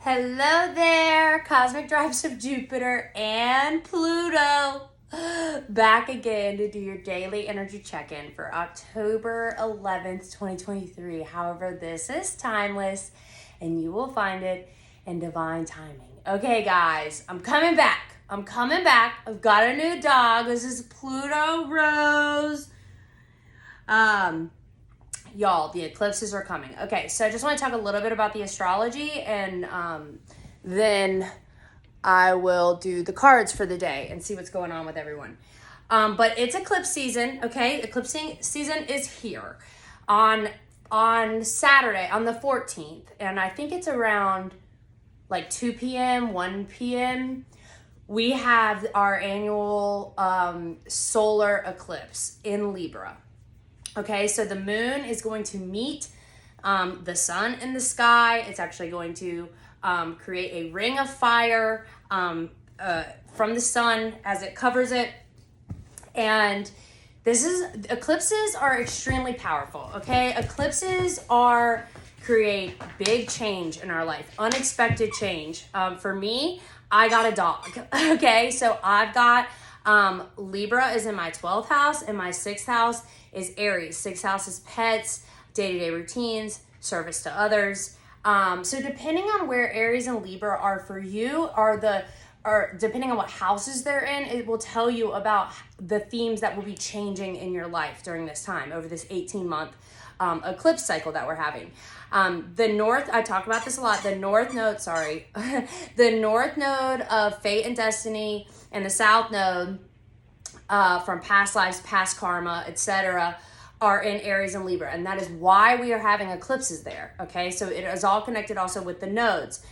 Hello there, Cosmic Drives of Jupiter and Pluto. Back again to do your daily energy check-in for October 11th, 2023. However, this is timeless and you will find it in divine timing. Okay, guys, I'm coming back. I've got a new dog. This is Pluto Rose. Y'all, the eclipses are coming. Okay, so I just want to talk a little bit about the astrology, and then I will do the cards for the day and see what's going on with everyone. But it's eclipse season, okay? Eclipse season is here on Saturday, on the 14th, and I think it's around like 2 p.m., 1 p.m. We have our annual solar eclipse in Libra. Okay, so the moon is going to meet the sun in the sky. It's actually going to create a ring of fire from the sun as it covers it. And eclipses are extremely powerful, okay? Eclipses create big change in our life, unexpected change. For me, I got a dog, okay? So I've got Libra is in my 12th house, and my 6th house is Aries. 6th house is pets, day-to-day routines, service to others. So depending on where Aries and Libra are for you, depending on what houses they're in, it will tell you about the themes that will be changing in your life during this time, over this 18-month eclipse cycle that we're having. The North, I talk about this a lot, the North Node of Fate and Destiny, and the South Node from past lives, past karma, etc., are in Aries and Libra. And that is why we are having eclipses there, okay? So it is all connected also with the nodes.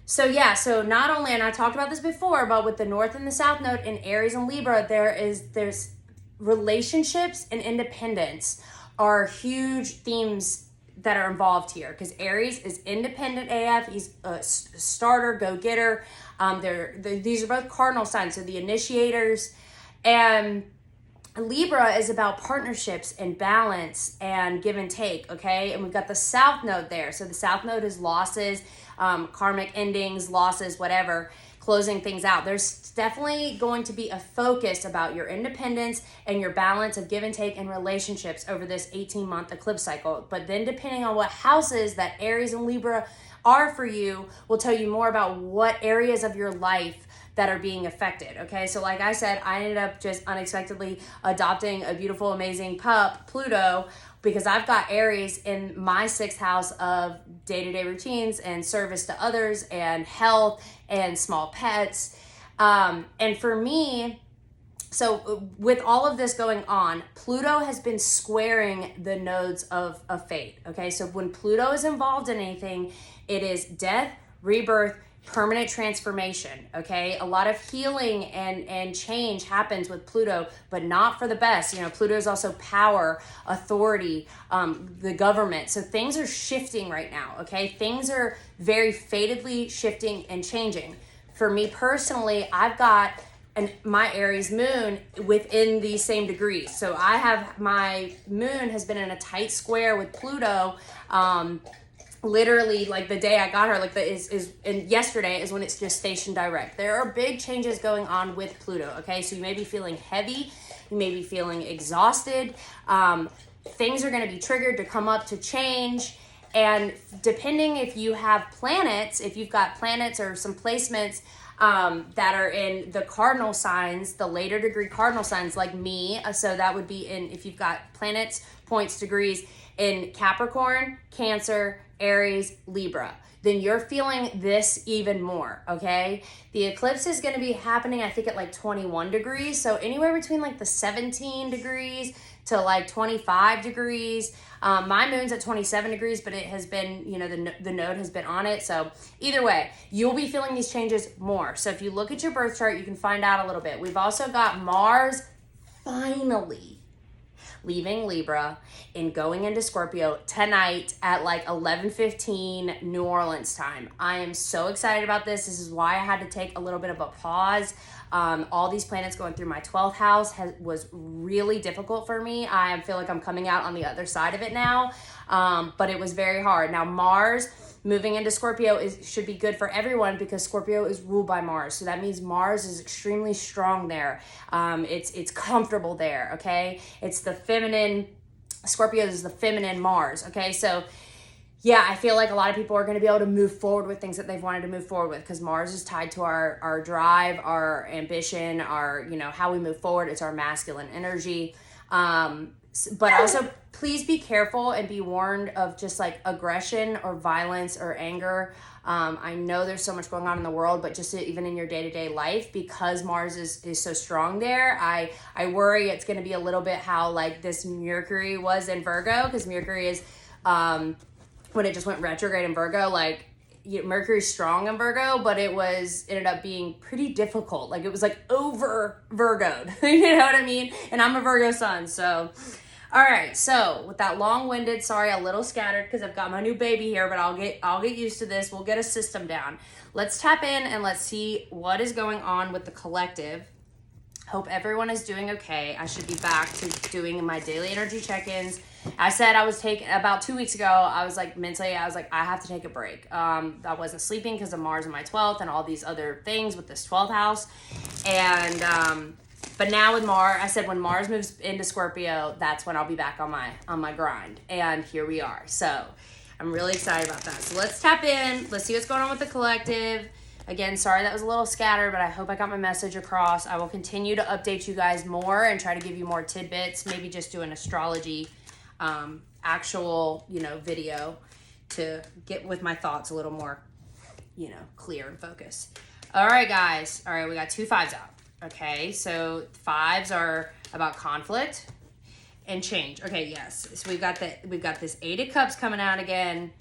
So yeah, so not only, and I talked about this before, but with the North and the South Node in Aries and Libra, there's relationships and independence are huge themes that are involved here, because Aries is independent AF. He's a starter, go-getter. These are both cardinal signs, so the initiators. And Libra is about partnerships and balance and give and take, okay? And we've got the South Node there. So the South Node is losses, karmic endings, losses, whatever, closing things out. There's definitely going to be a focus about your independence and your balance of give and take in relationships over this 18-month eclipse cycle. But then depending on what houses that Aries and Libra are for you will tell you more about what areas of your life that are being affected, okay? So like I said, I ended up just unexpectedly adopting a beautiful, amazing pup, Pluto, because I've got Aries in my 6th house of day-to-day routines and service to others and health and small pets. And for me, so with all of this going on, Pluto has been squaring the nodes of fate, okay? So when Pluto is involved in anything, it is death, rebirth, permanent transformation, okay? A lot of healing and change happens with Pluto, but not for the best. You know, Pluto is also power, authority, the government. So things are shifting right now, okay? Things are very fatedly shifting and changing. For me personally, I've got my Aries moon within these same degrees. So my moon has been in a tight square with Pluto, literally like the day I got her, and yesterday is when it's just stationed direct. There are big changes going on with Pluto, okay? So you may be feeling heavy, you may be feeling exhausted. Things are going to be triggered to come up to change. And depending if you have planets, if you've got planets or some placements that are in the cardinal signs, the later degree cardinal signs like me, so that would be if you've got planets, points, degrees in Capricorn, Cancer, Aries, Libra, then you're feeling this even more, okay? The eclipse is going to be happening, I think, at like 21 degrees. So anywhere between like the 17 degrees to like 25 degrees. My moon's at 27 degrees, but it has been, the node has been on it. So either way, you'll be feeling these changes more. So if you look at your birth chart, you can find out a little bit. We've also got Mars finally leaving Libra and going into Scorpio tonight at like 11:15 New Orleans time. I am so excited about this. This is why I had to take a little bit of a pause All these planets going through my 12th house was really difficult for me. I feel like I'm coming out on the other side of it now, but it was very hard. Now Mars moving into Scorpio should be good for everyone because Scorpio is ruled by Mars. So that means Mars is extremely strong there. It's comfortable there, okay? It's the feminine, Scorpio is the feminine Mars, okay? So yeah, I feel like a lot of people are going to be able to move forward with things that they've wanted to move forward with because Mars is tied to our drive, our ambition, our, how we move forward. It's our masculine energy. But also please be careful and be warned of just like aggression or violence or anger. I know there's so much going on in the world, but just even in your day-to-day life, because Mars is so strong there, I worry it's going to be a little bit how like this Mercury was in Virgo, because Mercury is, when it just went retrograde in Virgo, like Mercury's strong in Virgo, but it ended up being pretty difficult. Like it was like over Virgoed, you know what I mean? And I'm a Virgo sun, so. All right, so with that long-winded, sorry, a little scattered because I've got my new baby here, but I'll get used to this. We'll get a system down. Let's tap in and let's see what is going on with the collective. Hope everyone is doing okay. I should be back to doing my daily energy check-ins. I said I was taking, about 2 weeks ago, I was like mentally, I have to take a break. I wasn't sleeping because of Mars in my 12th and all these other things with this 12th house. And, but now with Mars, I said when Mars moves into Scorpio, that's when I'll be back on my grind. And here we are. So I'm really excited about that. So let's tap in. Let's see what's going on with the collective. Again, sorry that was a little scattered, but I hope I got my message across. I will continue to update you guys more and try to give you more tidbits. Maybe just do an astrology actual, video to get with my thoughts a little more, clear and focused. All right, guys. All right, we got 2 5s out. Okay, so 5s are about conflict and change. Okay, yes. So we've got this 8 of Cups coming out again.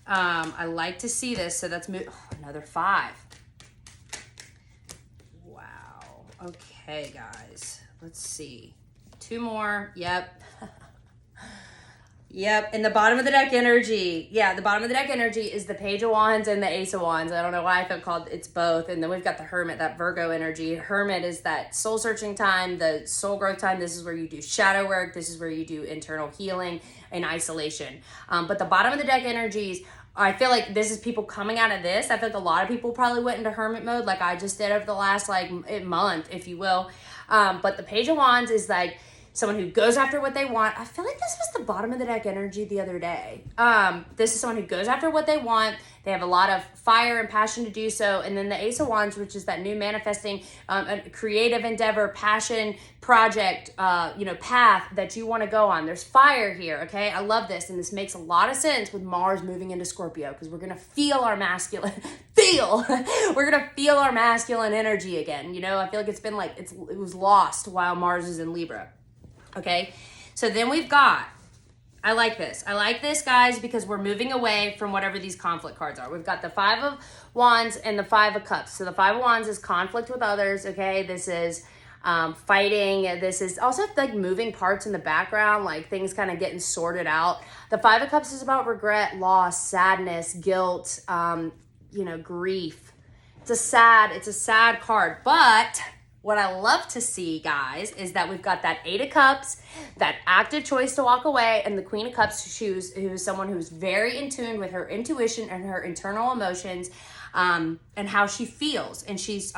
I like to see this. So that's another 5. Wow. Okay, guys. Let's see. 2 more. Yep. Yep, and the bottom of the deck energy. Yeah, the bottom of the deck energy is the Page of Wands and the Ace of Wands. I don't know why I felt called it's both. And then we've got the Hermit, that Virgo energy. Hermit is that soul searching time, the soul growth time. This is where you do shadow work. This is where you do internal healing and isolation. But the bottom of the deck energies, I feel like this is people coming out of this. I feel like a lot of people probably went into hermit mode like I just did over the last month, if you will. But the Page of Wands is like someone who goes after what they want. I feel like this was the bottom of the deck energy the other day. This is someone who goes after what they want. They have a lot of fire and passion to do so. And then the Ace of Wands, which is that new manifesting, a creative endeavor, passion, project, path that you want to go on. There's fire here, okay? I love this. And this makes a lot of sense with Mars moving into Scorpio because we're going to feel our masculine, we're going to feel our masculine energy again. I feel like it's been it was lost while Mars is in Libra. Okay, so then we've got, I like this, guys, because we're moving away from whatever these conflict cards are. We've got the 5 of Wands and the 5 of Cups. So the 5 of Wands is conflict with others, okay? This is fighting. This is also like moving parts in the background, like things kind of getting sorted out. The 5 of Cups is about regret, loss, sadness, guilt, grief. It's a sad card, but what I love to see, guys, is that we've got that 8 of Cups, that active choice to walk away, and the Queen of Cups, who is someone who's very in tune with her intuition and her internal emotions, and how she feels. And she's,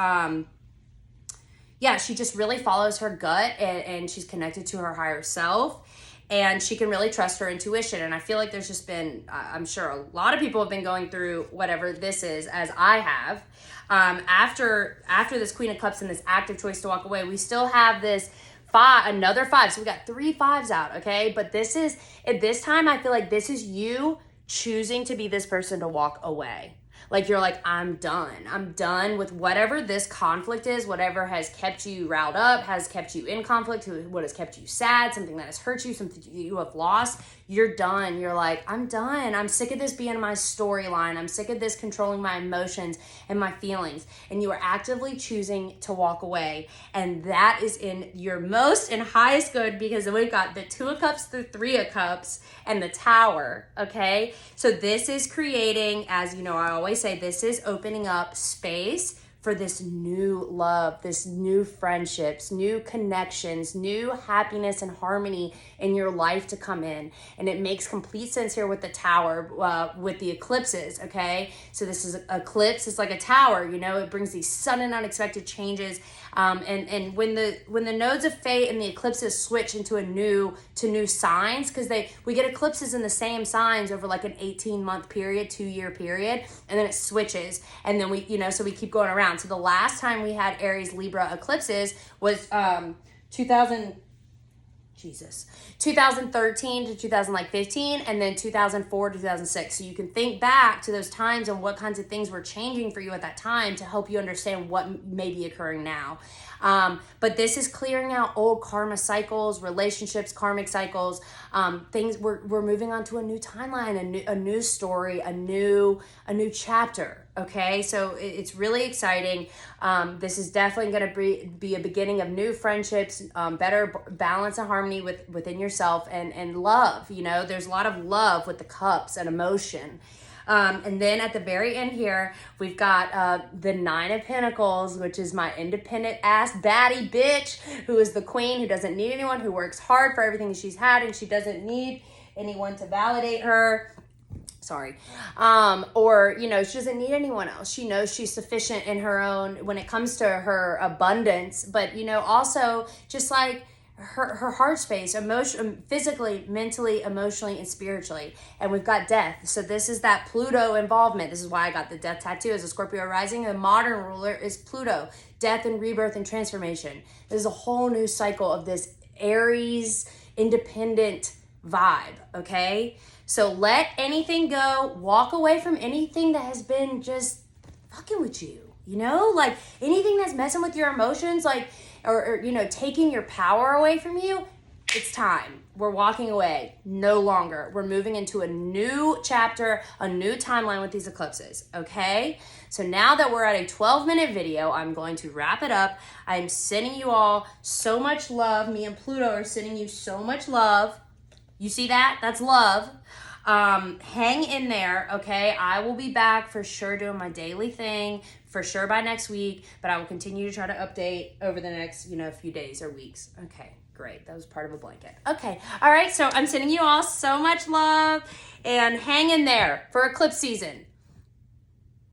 she just really follows her gut, and she's connected to her higher self, and she can really trust her intuition. And I feel like there's just been, I'm sure a lot of people have been going through whatever this is, as I have. After this Queen of Cups and this active choice to walk away, we still have this another 5. So we got 3 5s out, okay? But this is, at this time, I feel like this is you choosing to be this person to walk away. Like you're like, I'm done with whatever this conflict is, whatever has kept you riled up, has kept you in conflict, what has kept you sad, something that has hurt you, something you have lost. You're done. You're like, I'm done. I'm sick of this being my storyline. I'm sick of this controlling my emotions and my feelings. And you are actively choosing to walk away. And that is in your most and highest good, because we've got the 2 of Cups, the 3 of Cups, and the Tower, okay? So this is creating, as you know, I always say, this is opening up space for this new love, this new friendships, new connections, new happiness and harmony in your life to come in. And it makes complete sense here with the tower, with the eclipses, okay? So this is eclipse, it's like a tower, you know, it brings these sudden unexpected changes. And when the nodes of fate and the eclipses switch into new signs, because we get eclipses in the same signs over like an 18-month period, 2-year period, and then it switches, and then we, you know, so we keep going around. So the last time we had Aries Libra eclipses was 2013 to 2015, and then 2004 to 2006. So you can think back to those times and what kinds of things were changing for you at that time to help you understand what may be occurring now. But this is clearing out old karma cycles, relationships, karmic cycles, things. We're moving on to a new timeline, a new story, a new chapter. Okay, so it's really exciting. This is definitely going to be a beginning of new friendships, better balance and harmony within yourself, and love. You know, there's a lot of love with the cups and emotion. And then at the very end here, we've got the 9 of Pentacles, which is my independent ass baddie bitch, who is the queen, who doesn't need anyone, who works hard for everything that she's had, and she doesn't need anyone to validate her. Sorry. Or, you know, she doesn't need anyone else. She knows she's sufficient in her own, when it comes to her abundance, but, you know, also just like her heart space, physically, mentally, emotionally, and spiritually. And we've got death. So this is that Pluto involvement. This is why I got the death tattoo as a Scorpio rising. The modern ruler is Pluto, death and rebirth and transformation. There's a whole new cycle of this Aries independent vibe, okay? So let anything go, walk away from anything that has been just fucking with you, you know? Like anything that's messing with your emotions, like, or you know, taking your power away from you. It's time. We're walking away. No longer. We're moving into a new chapter, a new timeline with these eclipses, okay? So now that we're at a 12-minute video, I'm going to wrap it up. I'm sending you all so much love. Me and Pluto are sending you so much love. You see that? That's love. Hang in there, okay? I will be back for sure doing my daily thing, for sure by next week, but I will continue to try to update over the next, you know, few days or weeks. Okay, great. That was part of a blanket. Okay, all right, so I'm sending you all so much love, and hang in there for eclipse season.